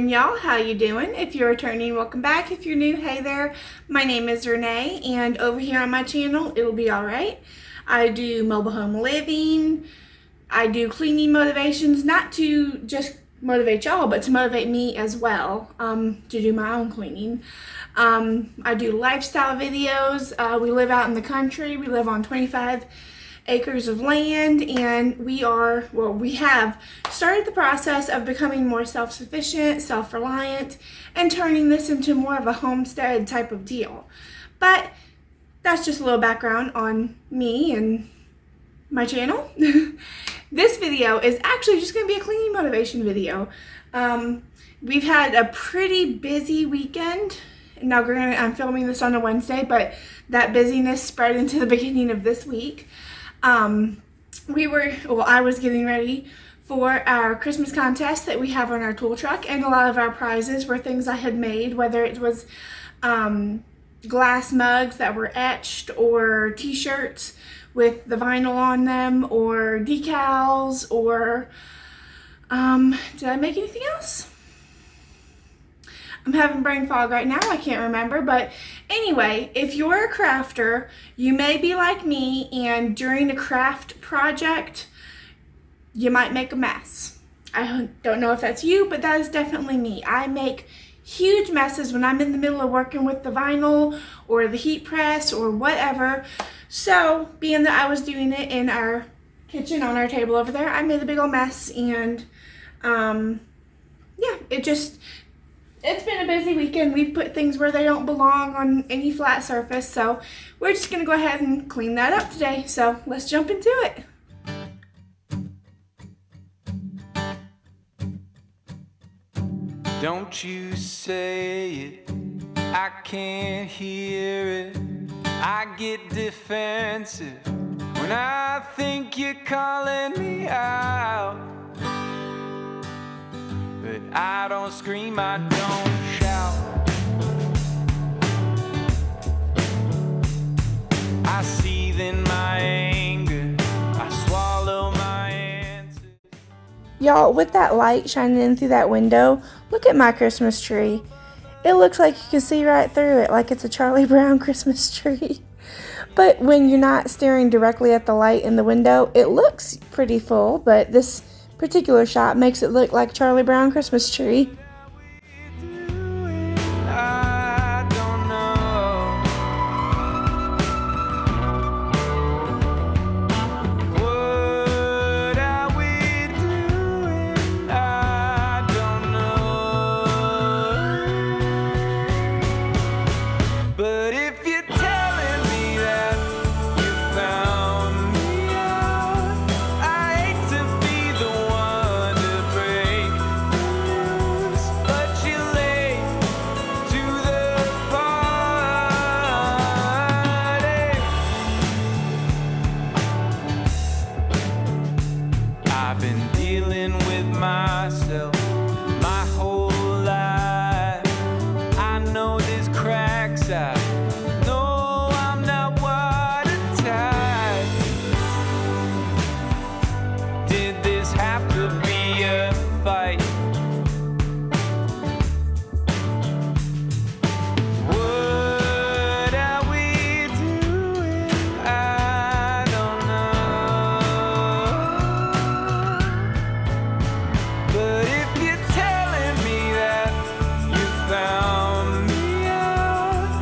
morning, y'all. How you doing? If you're returning, welcome back. If you're new, hey there. My name is Renee, and over here on my channel, It'll Be Alright, I do mobile home living. I do cleaning motivations, not to just motivate y'all, but to motivate me as well, to do my own cleaning. I do lifestyle videos. We live out in the country. We live on 25 acres of land, and we have started the process of becoming more self-sufficient, self-reliant, and turning this into more of a homestead type of deal. But that's just a little background on me and my channel. This video is actually just going to be a cleaning motivation video. We've had a pretty busy weekend. Now, granted, I'm filming this on a Wednesday, but that busyness spread into the beginning of this week. I was getting ready for our Christmas contest that we have on our tool truck, and a lot of our prizes were things I had made, whether it was glass mugs that were etched, or t-shirts with the vinyl on them, or decals, or did I make anything else? I'm having brain fog right now, I can't remember, but anyway, if you're a crafter, you may be like me, and during a craft project, you might make a mess. I don't know if that's you, but that is definitely me. I make huge messes when I'm in the middle of working with the vinyl, or the heat press, or whatever. So, being that I was doing it in our kitchen on our table over there, I made a big old mess, and yeah, it's been a busy weekend. We've put things where they don't belong on any flat surface, so we're just going to go ahead and clean that up today. So let's jump into it. Don't you say it, I can't hear it. I get defensive when I think you're calling me out. But I don't scream, I don't shout. I seethe in my anger, I swallow my answers. Y'all, with that light shining in through that window, look at my Christmas tree. It looks like you can see right through it, like it's a Charlie Brown Christmas tree. But when you're not staring directly at the light in the window, it looks pretty full, but this particular shot makes it look like Charlie Brown Christmas tree. I've been dealing with myself my whole life. I know there's cracks, I know I'm not watertight. Did this have to be a fight? What are we doing? I don't know. But if you're telling me that you found me out,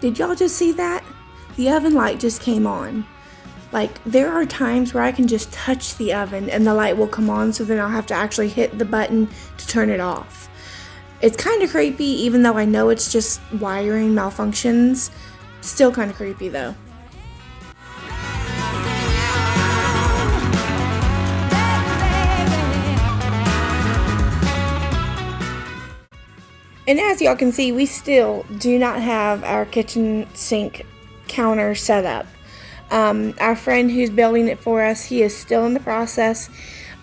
did y'all just see that? The oven light just came on. Like, there are times where I can just touch the oven and the light will come on, so then I'll have to actually hit the button to turn it off. It's kind of creepy, even though I know it's just wiring malfunctions. Still kind of creepy though. And as y'all can see, we still do not have our kitchen sink counter set up. Our friend who's building it for us, he is still in the process.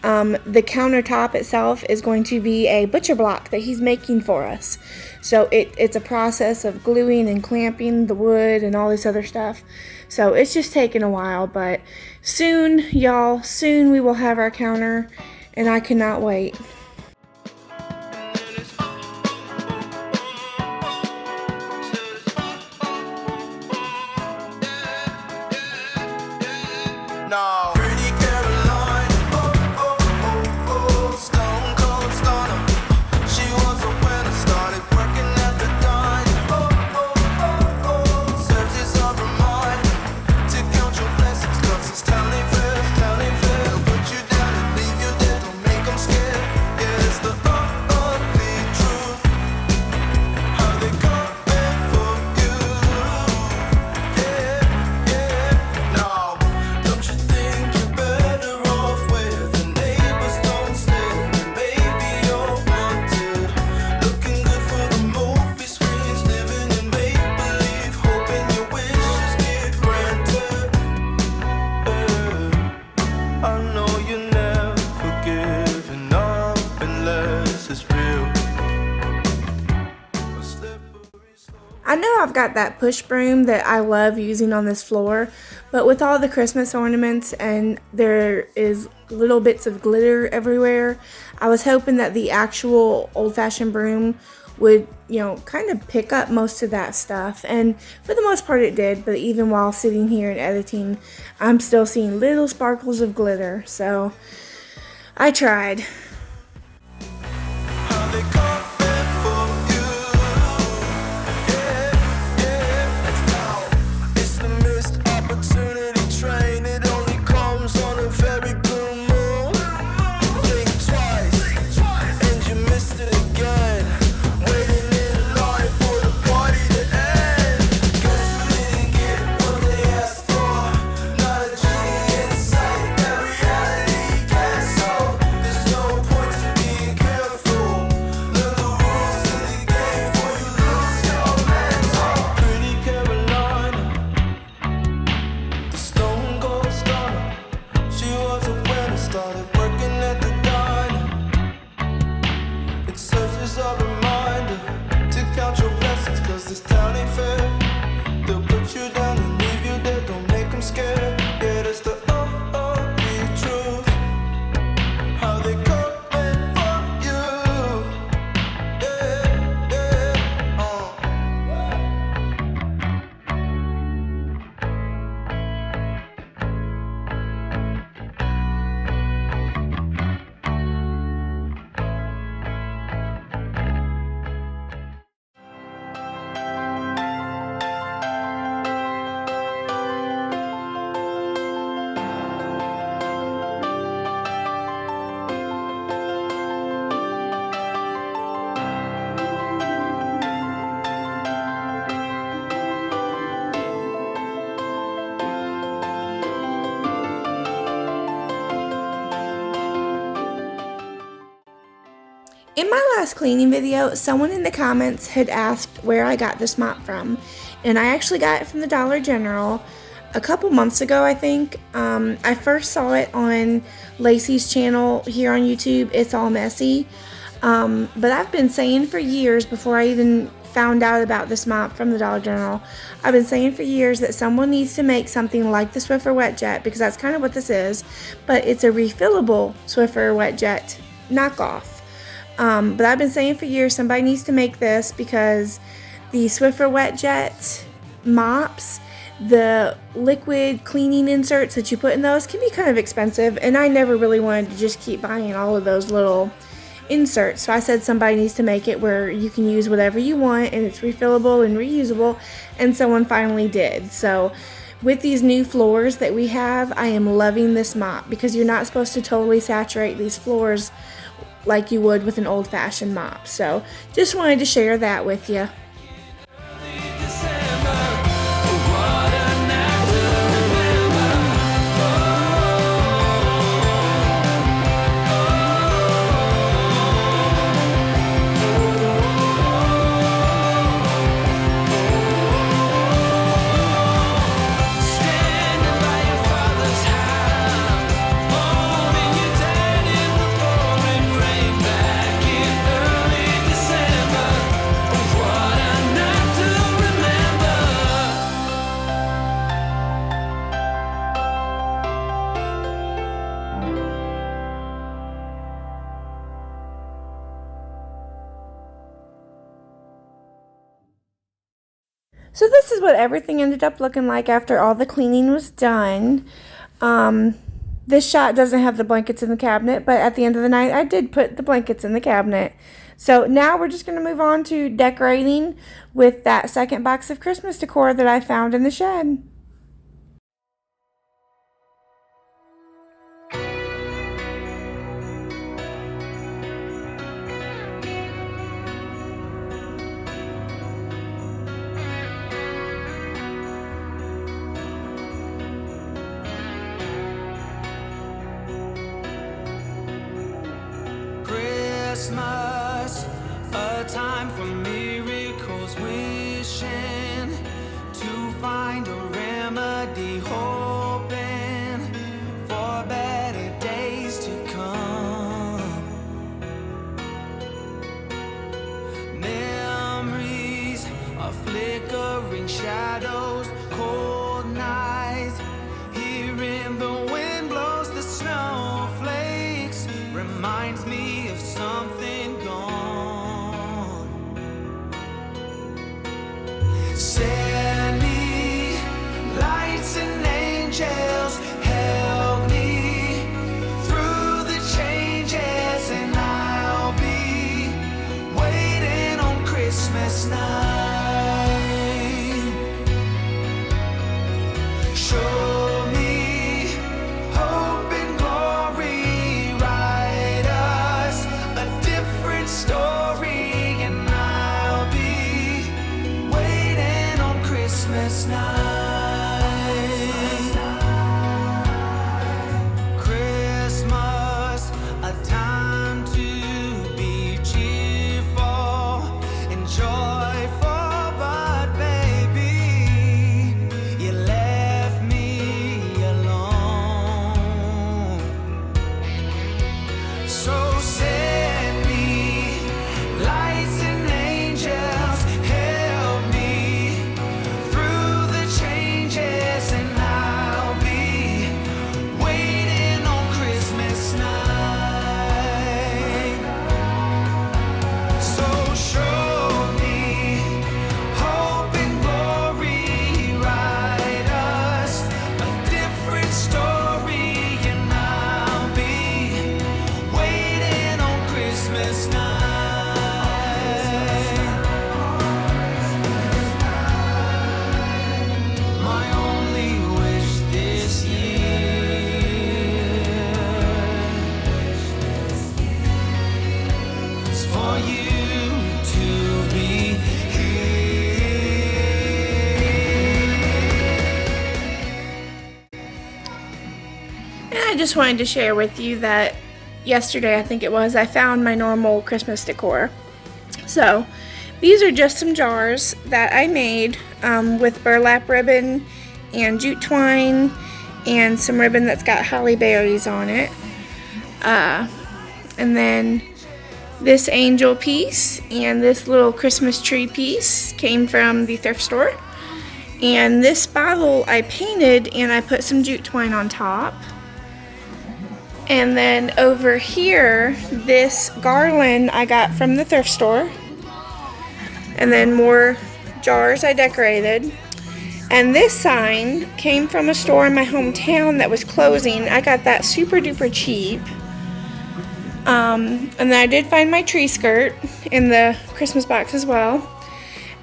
The countertop itself is going to be a butcher block that he's making for us. So it's a process of gluing and clamping the wood and all this other stuff. So it's just taking a while, but soon, y'all, soon we will have our counter, and I cannot wait. No. Pretty Caroline, stone cold stunner. She was a winner, started working at the diner. Serves as a reminder to count your blessings, 'cause it's telling fair. Put you down and leave you there, don't make them scared. Yeah, it's the ugly truth. How they coming for you. Yeah, no. Don't you think you're better off where the neighbors don't stare? Maybe you're wanted, looking good for the movie screens, living in make-believe, hoping your wishes get granted. I know you're never giving up unless it's real. A slippery slope. I know I've got that push broom that I love using on this floor, but with all the Christmas ornaments and there is little bits of glitter everywhere, I was hoping that the actual old-fashioned broom would, kind of pick up most of that stuff. And for the most part it did, but even while sitting here and editing, I'm still seeing little sparkles of glitter. So I tried. How they coming for you. Yeah, let's go. It's the missed opportunity train. It only comes on a very blue moon. Think twice, and you missed it again. Waiting in line for the party to end. Guess you didn't get what they asked for. Not a genie in sight, that reality gets so. There's no point to being careful. Learn the rules in the game before you lose your mental. Pretty Carolina, the stone cold stunner. She was a winner, started working at the diner. It serves as a reminder to count your blessings, 'cause this town ain't fair. They'll put you down and leave you there, don't make them scared. Yeah, that's the ugly truth. How they coming for you. Yeah. In my last cleaning video, someone in the comments had asked where I got this mop from, and I actually got it from the Dollar General a couple months ago, I think. I first saw it on Lacey's channel here on YouTube, It's All Messy, but I've been saying for years, before I even found out about this mop from the Dollar General, I've been saying for years that someone needs to make something like the Swiffer Wet Jet, because that's kind of what this is, but it's a refillable Swiffer Wet Jet knockoff. But I've been saying for years somebody needs to make this, because the Swiffer Wet Jet mops, the liquid cleaning inserts that you put in those can be kind of expensive, and I never really wanted to just keep buying all of those little insert. So I said somebody needs to make it where you can use whatever you want and it's refillable and reusable, and someone finally did. So with these new floors that we have, I am loving this mop because you're not supposed to totally saturate these floors like you would with an old-fashioned mop. So just wanted to share that with you. So this is what everything ended up looking like after all the cleaning was done. This shot doesn't have the blankets in the cabinet, but at the end of the night, I did put the blankets in the cabinet. So now we're just going to move on to decorating with that second box of Christmas decor that I found in the shed. Christmas, a time for miracles, wishing to find a remedy, hoping for better days to come. Memories of flickering shadows, cold nights, hearing the wind blows the snowflakes, reminds me of something gone. Send me lights and angels, help me through the changes, and I'll be waiting on Christmas night. Show me hope and glory, write us a different story, and I'll be waiting on Christmas night. Christmas, a time to be cheerful and joyful, but baby, you left me alone. So send me lights and angels, help me through the changes, and I'll be waiting on Christmas night. So show me hope and glory, write us a different story, and I'll be waiting on Christmas night. My only wish this year is for you to be here. And I just wanted to share with you that yesterday, I think it was, I found my normal Christmas decor. So these are just some jars that I made with burlap ribbon and jute twine and some ribbon that's got holly berries on it. And then this angel piece and this little Christmas tree piece came from the thrift store. And this bottle I painted and I put some jute twine on top. And then over here, this garland I got from the thrift store. And then more jars I decorated. And this sign came from a store in my hometown that was closing. I got that super duper cheap. And then I did find my tree skirt in the Christmas box as well.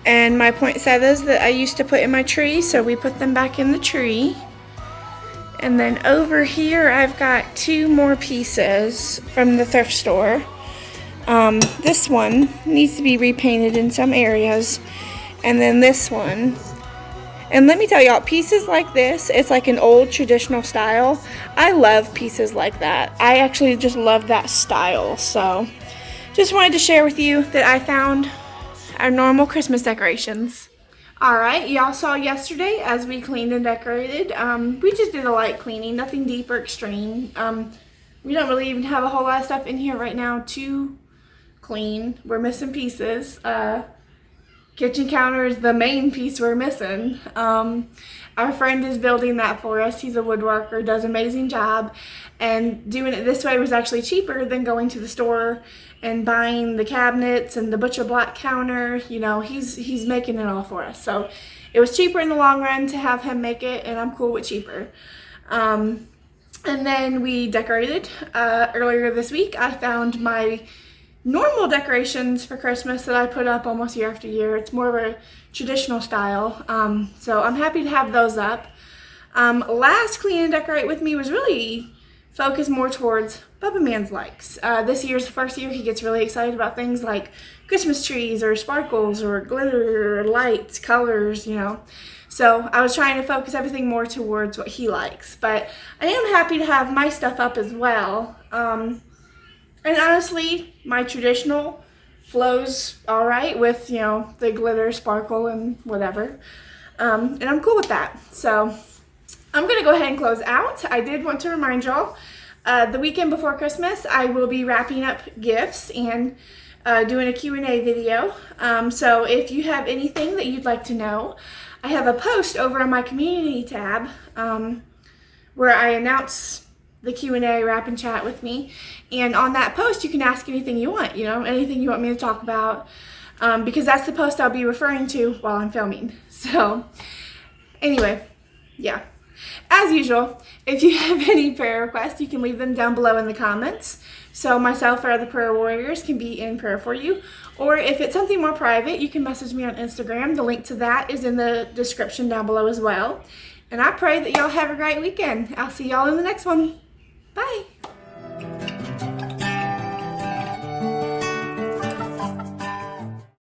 And my poinsettias that I used to put in my tree, so we put them back in the tree. And then over here I've got 2 more pieces from the thrift store. This one needs to be repainted in some areas. And then this one. And let me tell y'all, pieces like this, it's like an old traditional style. I love pieces like that. I actually just love that style. So just wanted to share with you that I found our normal Christmas decorations. Alright, y'all saw yesterday as we cleaned and decorated. We just did a light cleaning, nothing deep or extreme. We don't really even have a whole lot of stuff in here right now to clean. We're missing pieces. Kitchen counter is the main piece we're missing. Our friend is building that for us. He's a woodworker, does an amazing job. And doing it this way was actually cheaper than going to the store and buying the cabinets and the butcher block counter. You know, he's making it all for us. So it was cheaper in the long run to have him make it, and I'm cool with cheaper. And then we decorated. Earlier this week, I found my normal decorations for Christmas that I put up almost year after year. It's more of a traditional style. So I'm happy to have those up. Last Clean and Decorate with me was really focused more towards Bubba Man's likes. This year's the first year he gets really excited about things like Christmas trees or sparkles or glitter or lights, colors, you know. So I was trying to focus everything more towards what he likes. But I am happy to have my stuff up as well. And honestly, my traditional flows all right with, you know, the glitter, sparkle, and whatever. And I'm cool with that. So I'm going to go ahead and close out. I did want to remind y'all, the weekend before Christmas, I will be wrapping up gifts and doing a Q&A video. So if you have anything that you'd like to know, I have a post over on my community tab where I announce the Q&A, wrap and chat with me. And on that post, you can ask anything you want, you know, anything you want me to talk about, because that's the post I'll be referring to while I'm filming. So anyway, yeah. As usual, if you have any prayer requests, you can leave them down below in the comments, so myself or other prayer warriors can be in prayer for you. Or if it's something more private, you can message me on Instagram. The link to that is in the description down below as well. And I pray that y'all have a great weekend. I'll see y'all in the next one. Bye.